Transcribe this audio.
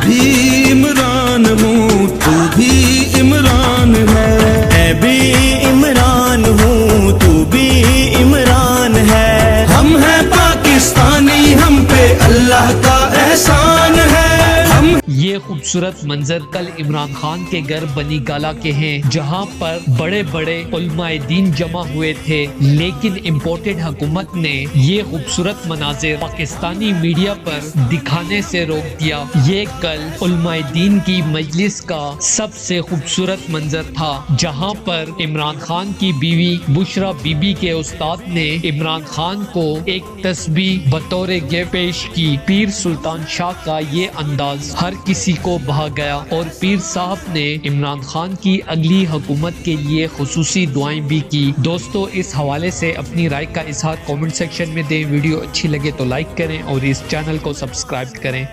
بھی عمران ہوں تو بھی عمران ہے، میں بھی عمران ہوں تو بھی عمران ہے، ہم ہیں پاکستانی، ہم پہ اللہ کا احسان ہے۔ یہ خوبصورت منظر کل عمران خان کے گھر بنی گالا کے ہیں، جہاں پر بڑے بڑے علماء دین جمع ہوئے تھے، لیکن امپورٹڈ حکومت نے یہ خوبصورت مناظر پاکستانی میڈیا پر دکھانے سے روک دیا۔ یہ کل علماء دین کی مجلس کا سب سے خوبصورت منظر تھا، جہاں پر عمران خان کی بیوی بشرا بی بی کے استاد نے عمران خان کو ایک تسبیح بطور گفٹ پیش کی۔ پیر سلطان شاہ کا یہ انداز ہر کسی کو بھا گیا، اور پیر صاحب نے عمران خان کی اگلی حکومت کے لیے خصوصی دعائیں بھی کی۔ دوستو، اس حوالے سے اپنی رائے کا اظہار کامنٹ سیکشن میں دیں۔ ویڈیو اچھی لگے تو لائک کریں اور اس چینل کو سبسکرائب کریں۔